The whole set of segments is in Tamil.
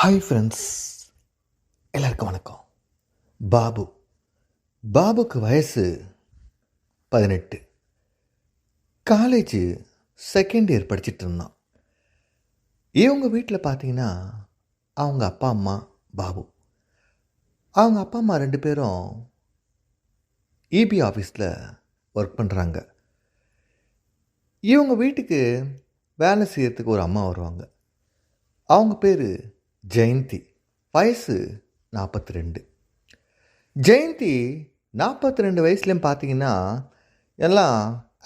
ஹாய் ஃப்ரெண்ட்ஸ், எல்லாருக்கும் வணக்கம். பாபு பாபுக்கு வயசு 18. காலேஜ் செகண்ட் இயர் படிச்சுட்டு இருந்தான். இவங்க வீட்டில் பார்த்தீங்கன்னா அவங்க அப்பா அம்மா பாபு, அவங்க அப்பா அம்மா 2 பேரும் இபி ஆஃபீஸில் ஒர்க் பண்ணுறாங்க. இவங்க வீட்டுக்கு வேலை செய்யறதுக்கு ஒரு அம்மா வருவாங்க. அவங்க பேர் ஜெயந்தி. வயசு 42. ஜெயந்தி 42 வயசுலேயும் பார்த்தீங்கன்னா எல்லாம்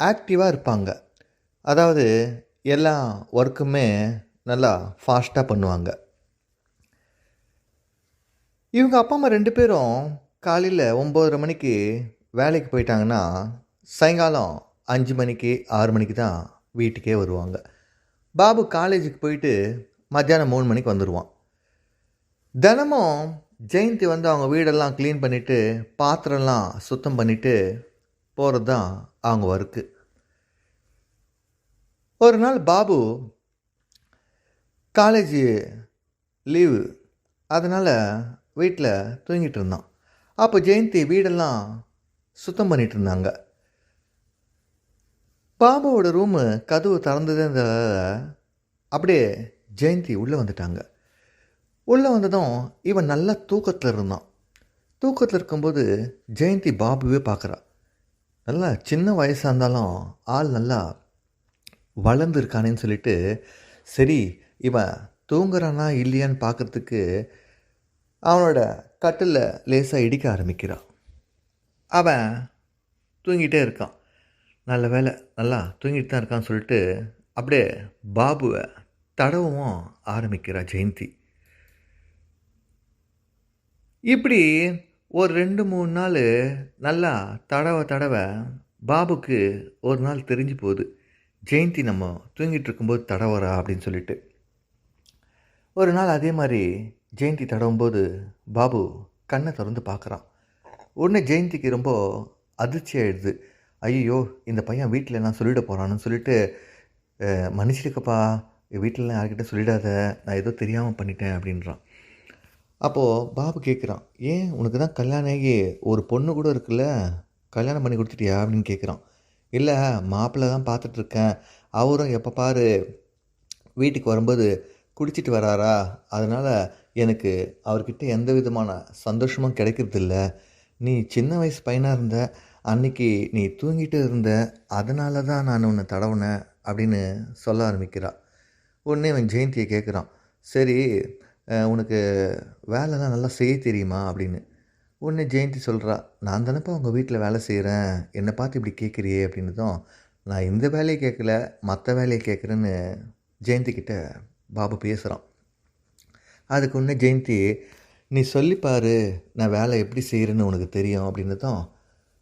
ஆக்டிவாக இருப்பாங்க. அதாவது எல்லா ஒர்க்குமே நல்லா ஃபாஸ்ட்டாக பண்ணுவாங்க. இவங்க அப்பா அம்மா 2 பேரும் காலையில் 9:30 மணிக்கு வேலைக்கு போயிட்டாங்கன்னா சாயங்காலம் 5 மணிக்கு 6 மணிக்கு தான் வீட்டுக்கே வருவாங்க. பாபு காலேஜுக்கு போயிட்டு மத்தியானம் 3 மணிக்கு வந்துடுவான். தினமும் ஜெயந்தி வந்து அவங்க வீடெல்லாம் க்ளீன் பண்ணிவிட்டு பாத்திரம்லாம் சுத்தம் பண்ணிவிட்டு போகிறது தான் அவங்க ஒர்க்கு. ஒரு நாள் பாபு காலேஜ் லீவு, அதனால் வீட்டில் தூங்கிட்டு இருந்தான். அப்போ ஜெயந்தி வீடெல்லாம் சுத்தம் பண்ணிகிட்டு இருந்தாங்க. பாபுவோட ரூமு கதவு திறந்ததுன்றதால அப்படியே ஜெயந்தி உள்ளே வந்துட்டாங்க. உள்ளே வந்ததும் இவன் நல்லா தூக்கத்தில் இருந்தான். தூக்கத்தில் இருக்கும்போது ஜெயந்தி பாபுவே பார்க்குறா. நல்லா சின்ன வயசாக இருந்தாலும் ஆள் நல்லா வளர்ந்துருக்கானேன்னு சொல்லிட்டு சரி இவன் தூங்குறானா இல்லையான்னு பார்க்குறதுக்கு அவனோட கட்டில் லேசாக இடிக்க ஆரம்பிக்கிறான். அவன் தூங்கிட்டே இருக்கான். நல்ல வேலை நல்லா தூங்கிட்டு தான் இருக்கான்னு சொல்லிட்டு அப்படியே பாபுவை தடவும் ஆரம்பிக்கிறா ஜெயந்தி. இப்படி ஒரு 2-3 நாள் நல்லா தடவை பாபுக்கு ஒரு நாள் தெரிஞ்சு போகுது, ஜெயந்தி நம்ம தூங்கிட்டு இருக்கும்போது தடவரா அப்படின்னு சொல்லிட்டு. ஒரு நாள் அதே மாதிரி ஜெயந்தி தடவும்போது பாபு கண்ணை திறந்து பார்க்குறான். உடனே ஜெயந்திக்கு ரொம்ப அதிர்ச்சி ஆகிடுது. ஐயோ, இந்த பையன் வீட்டில் நான் சொல்லிட போகிறான்னு சொல்லிட்டு மன்னிச்சிருக்கப்பா, வீட்டிலலாம் யார்கிட்ட சொல்லிடாத, நான் ஏதோ தெரியாமல் பண்ணிட்டேன் அப்படின்றான். அப்போது பாபு கேட்குறான், ஏன் உனக்கு தான் கல்யாணம் ஆகி ஒரு பொண்ணு கூட இருக்குல்ல, கல்யாணம் பண்ணி கொடுத்துட்டியா அப்படின்னு கேட்குறான். இல்லை, மாப்பிள்ளை தான் பார்த்துட்ருக்கேன், அவரும் எப்போ பாரு வீட்டுக்கு வரும்போது குடிச்சிட்டு வராரா, அதனால் எனக்கு அவர்கிட்ட எந்த விதமான சந்தோஷமும் கிடைக்கிறதில்ல. நீ சின்ன வயசு பையனாக இருந்த அன்னைக்கு நீ தூங்கிட்டு இருந்த, அதனால தான் நான் உன்னை தடவுனேன் அப்படின்னு சொல்ல ஆரம்பிக்கிறா. உடனே அவன் ஜெயந்தியை கேட்குறான், சரி உனக்கு வேலைலாம் நல்லா செய்ய தெரியுமா அப்படின்னு. உடனே ஜெயந்தி சொல்கிறா, நான் தானேப்பா உங்கள் வீட்டில் வேலை செய்கிறேன், என்னை பார்த்து இப்படி கேட்குறியே அப்படின்னதும், நான் இந்த வேலையை கேட்கல மற்ற வேலையை கேட்குறேன்னு ஜெயந்திக்கிட்ட பாபு பேசுகிறான். அதுக்கு ஒன்று ஜெயந்தி, நீ சொல்லிப்பாரு, நான் வேலை எப்படி செய்கிறேன்னு உனக்கு தெரியும் அப்படின்னதும்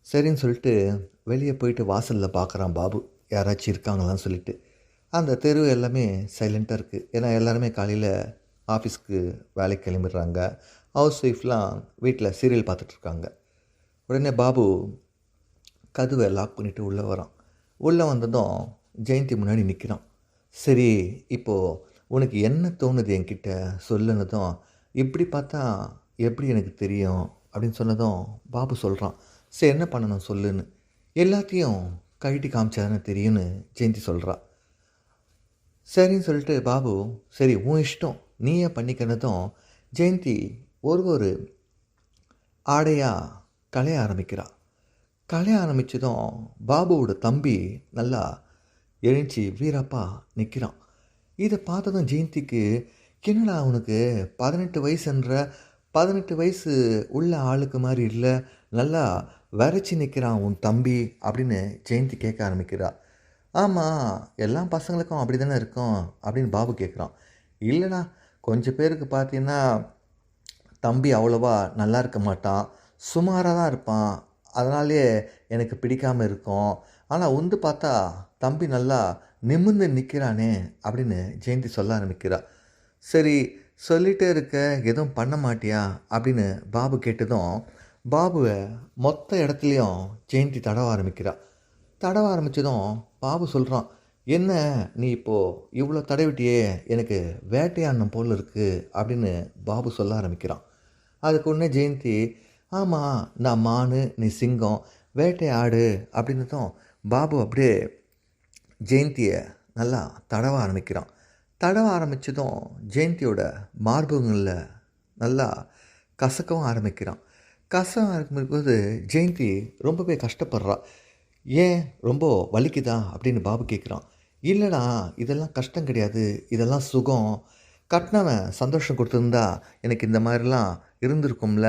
சரின்னு சொல்லிட்டு வெளியே போயிட்டு வாசலில் பார்க்குறான் பாபு, யாராச்சும் இருக்காங்களான்னு சொல்லிட்டு. அந்த தெரு எல்லாமே சைலண்ட்டாக இருக்குது. ஏன்னா எல்லாருமே காலையில் ஆஃபீஸ்க்கு வேலைக்கு கிளம்பிடுறாங்க. ஹவுஸ் ஒய்ஃப்லாம் வீட்டில் சீரியல் பார்த்துட்ருக்காங்க. உடனே பாபு கதவை லாக் பண்ணிவிட்டு உள்ளே வரான். உள்ளே வந்ததும் ஜெயந்தி முன்னாடி நிற்கிறான். சரி, இப்போது உனக்கு என்ன தோணுது என்கிட்ட சொல்லுனதும், இப்படி பார்த்தா எப்படி எனக்கு தெரியும் அப்படின்னு சொன்னதும் பாபு சொல்கிறான், சரி என்ன பண்ணணும் சொல்லுன்னு. எல்லாத்தையும் கழட்டி காமிச்சாதானே தெரியும்னு ஜெயந்தி சொல்கிறா. சரின்னு சொல்லிட்டு பாபு, சரி உன் இஷ்டம் நீயே பண்ணிக்கிறதும் ஜெயந்தி ஒரு ஆடையாக கலைய ஆரம்பிக்கிறா. கலைய ஆரம்பித்ததும் பாபுவோட தம்பி நல்லா எழுச்சி வீரப்பா நிற்கிறான். இதை பார்த்ததும் ஜெயந்திக்கு, என்னடா அவனுக்கு 18 வயசுன்ற 18 வயசு உள்ள ஆளுக்கு மாதிரி இல்லை, நல்லா வரைச்சி நிற்கிறான் உன் தம்பி அப்படின்னு ஜெயந்தி கேட்க ஆரம்பிக்கிறா. ஆமாம், எல்லா பசங்களுக்கும் அப்படி தானே இருக்கும் அப்படின்னு பாபு கேட்குறான். இல்லைண்ணா, கொஞ்சம் பேருக்கு பார்த்தீங்கன்னா தம்பி அவ்வளோவா நல்லா இருக்க மாட்டான், சுமாராக தான் இருப்பான், அதனாலே எனக்கு பிடிக்காமல் இருக்கும். ஆனால் உந்து பார்த்தா தம்பி நல்லா நிமிர்ந்து நிற்கிறானே அப்படின்னு ஜெயந்தி சொல்ல ஆரம்பிக்கிறா. சரி சொல்லிகிட்டே இருக்க, எதுவும் பண்ண மாட்டியா அப்படின்னு பாபு கேட்டதும் பாபுவை மொத்த இடத்துலையும் ஜெயந்தி தடவ ஆரம்பிக்கிறா. தடவ ஆரம்பித்ததும் பாபு சொல்கிறான், "என்ன நீ இப்போது இவ்வளோ தடவிட்டியே, எனக்கு வேட்டையாடணும் போல இருக்குது" அப்படின்னு பாபு சொல்ல ஆரம்பிக்கிறான். அதுக்கு உடனே ஜெயந்தி, "ஆமாம், நான் மானு, நீ சிங்கம், வேட்டையாடு" அப்படின்னதும் பாபு அப்படியே ஜெயந்திய நல்லா தடவ ஆரம்பிக்கிறான். தடவ ஆரம்பித்ததும் ஜெயந்தியோட மார்பகங்களில் நல்லா கசக்கவும் ஆரம்பிக்கிறான். கச ஆரம்பிக்கும்போது ஜெயந்தி ரொம்பவே கஷ்டப்படுறா. "ஏன் ரொம்ப வலிக்குதா?" அப்படின்னு பாபு கேட்குறான். "இல்லைடா, இதெல்லாம் கஷ்டம் கிடையாது, இதெல்லாம் சுகம். கட்டினவன் சந்தோஷம் கொடுத்துருந்தா எனக்கு இந்த மாதிரிலாம் இருந்திருக்கும்ல.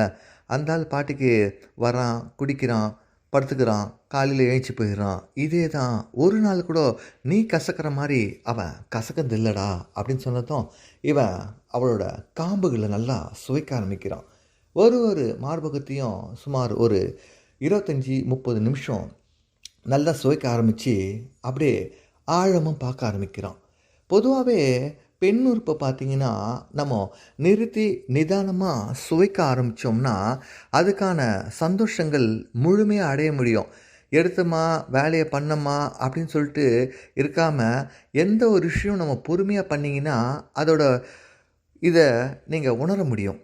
அந்த ஆள் பாட்டுக்கு வரான், குடிக்கிறான், படுத்துக்கிறான், காலையில் ஏஞ்சி போயிடுறான். இதே தான் ஒரு நாள் கூட நீ கசக்கிற மாதிரி அவன் கசக்கிறது இல்லைடா" அப்படின்னு சொன்னதும் இவன் அவளோட காம்புகளை நல்லா சுவைக்க ஆரம்பிக்கிறான். ஒரு மார்பகத்தையும் சுமார் ஒரு 25-30 நிமிஷம் நல்லா சுவைக்க ஆரம்பித்து அப்படியே ஆழமாக பார்க்க ஆரம்பிக்கிறான். பொதுவாகவே பெண் உறுப்பை பார்த்தீங்கன்னா, நம்ம நிறுத்தி நிதானமாக சுவைக்க ஆரம்பித்தோம்னா அதுக்கான சந்தோஷங்கள் முழுமையாக அடைய முடியும். எடுத்தோமா வேலையை பண்ணோமா அப்படின்னு சொல்லிட்டு இருக்காம, எந்த ஒரு விஷயம் நம்ம பொறுமையாக பண்ணிங்கன்னா அதோட இதை நீங்கள் உணர முடியும்.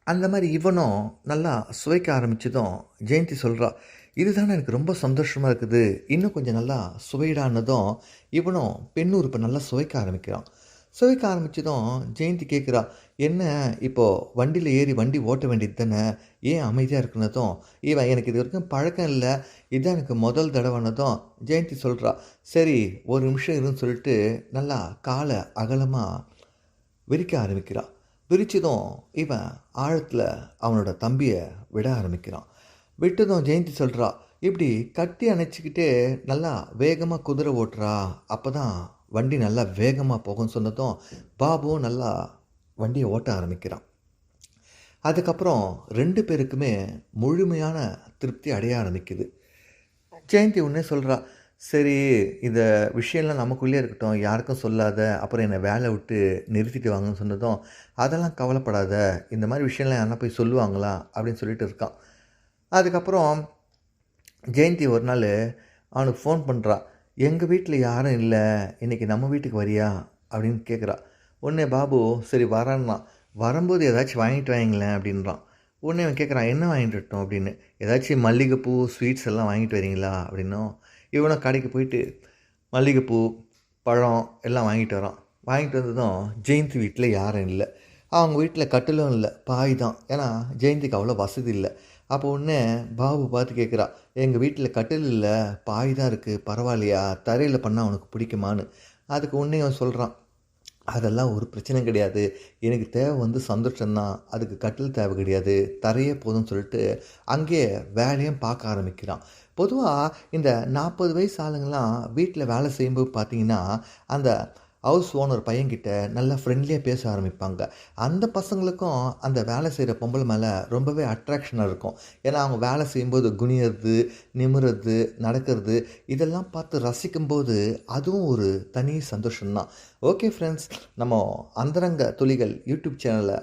அந்த மாதிரி இவனும் நல்லா சுவைக்க ஆரம்பித்ததும் ஜெயந்தி சொல்கிறா, "இதுதானே எனக்கு ரொம்ப சந்தோஷமாக இருக்குது, இன்னும் கொஞ்சம் நல்லா சுவையிடானதும்" இவனும் பெண் உறுப்பை நல்லா சுவைக்க ஆரம்பிக்கிறான். சுவைக்க ஆரம்பித்ததும் ஜெயந்தி கேட்குறா, "என்ன இப்போது வண்டியில் ஏறி வண்டி ஓட்ட வேண்டியது தானே, ஏன் அமைதியாக இருக்குனதும்" இவன், "எனக்கு இது வரைக்கும் பழக்கம் இல்லை, இதுதான் எனக்கு முதல் தடவைனதும்" ஜெயந்தி சொல்கிறா, "சரி ஒரு நிமிஷம் இருன்னு" சொல்லிட்டு நல்லா காலை அகலமாக விரிக்க ஆரம்பிக்கிறான். விரிச்சதும் இவன் ஆழத்தில் அவனோட தம்பியை விட ஆரம்பிக்கிறான். விட்டதும் ஜெயந்தி சொல்கிறா, "இப்படி கட்டி அணைச்சிக்கிட்டே நல்லா வேகமாக குதிரை ஓட்டுறா, அப்போ தான் வண்டி நல்லா வேகமாக போகும்னு" சொன்னதும் பாபுவும் நல்லா வண்டியை ஓட்ட ஆரம்பிக்கிறான். அதுக்கப்புறம் 2 பேருக்குமே முழுமையான திருப்தி அடைய ஆரம்பிக்குது. ஜெயந்தி உடனே சொல்கிறா, "சரி, இந்த விஷயம்லாம் நமக்குள்ளேயே இருக்கட்டும், யாருக்கும் சொல்லாத, அப்புறம் என்னை வேலை விட்டு நிறுத்திட்டு வாங்கன்னு" சொன்னதும், "அதெல்லாம் கவலைப்படாத, இந்த மாதிரி விஷயம்லாம் யாருன்னா போய் சொல்லுவாங்களா" அப்படின்னு சொல்லிட்டு இருக்கான். அதுக்கப்புறம் ஜெயந்தி ஒரு நாள் அவனுக்கு ஃபோன் பண்ணுறா. "எங்கள் வீட்டில் யாரும் இல்லை, இன்றைக்கி நம்ம வீட்டுக்கு வரியா?" அப்படின்னு கேட்குறா. உடனே பாபு சரி வரேன்னான். "வரும்போது ஏதாச்சும் வாங்கிட்டு வாங்களேன்" அப்படின்றான். உடனே அவன் கேட்குறான், "என்ன வாங்கிட்டு வரட்டும்?" அப்படின்னு. "ஏதாச்சும் மல்லிகைப்பூ, ஸ்வீட்ஸ் எல்லாம் வாங்கிட்டு வரீங்களா?" அப்படின்னும். இவனும் கடைக்கு போயிட்டு மல்லிகைப்பூ, பழம் எல்லாம் வாங்கிட்டு வரான். வாங்கிட்டு வந்ததும் ஜெயந்தி வீட்டில் யாரும் இல்லை. அவங்க வீட்டில் கட்டிலும் இல்லை, பாய் தான். ஏன்னா ஜெயந்திக்கு அவ்வளோ வசதி இல்லை. அப்போ உடனே பாபு பார்த்து கேட்குறா, "எங்கள் வீட்டில் கட்டில் இல்லை, பாய் தான் இருக்குது, பரவாயில்லையா? தரையில் பண்ணால் அவனுக்கு பிடிக்குமான்னு." அதுக்கு உடனே அவன் சொல்கிறான், "அதெல்லாம் ஒரு பிரச்சனை கிடையாது, எனக்கு தேவை சந்தோஷம்தான், அதுக்கு கட்டில் தேவை கிடையாது, தரையே போதும்னு" சொல்லிட்டு அங்கேயே வேலையும் பார்க்க ஆரம்பிக்கிறான். பொதுவாக இந்த 40 வயசு ஆளுங்கள்லாம் வீட்டில் வேலை செய்யும்போது பார்த்தீங்கன்னா, அந்த ஹவுஸ் ஓனர் பையன்கிட்ட நல்லா ஃப்ரெண்ட்லியாக பேச ஆரம்பிப்பாங்க. அந்த பசங்களுக்கும் அந்த வேலை செய்கிற பொம்பளை மேலே ரொம்பவே அட்ராக்ஷனாக இருக்கும். ஏன்னா அவங்க வேலை செய்யும்போது குனியறது, நிமிர்றது, நடக்கிறது, இதெல்லாம் பார்த்து ரசிக்கும்போது அதுவும் ஒரு தனி சந்தோஷம்தான். ஓகே ஃப்ரெண்ட்ஸ், நம்ம அந்தரங்க துளிகள் யூடியூப் சேனலை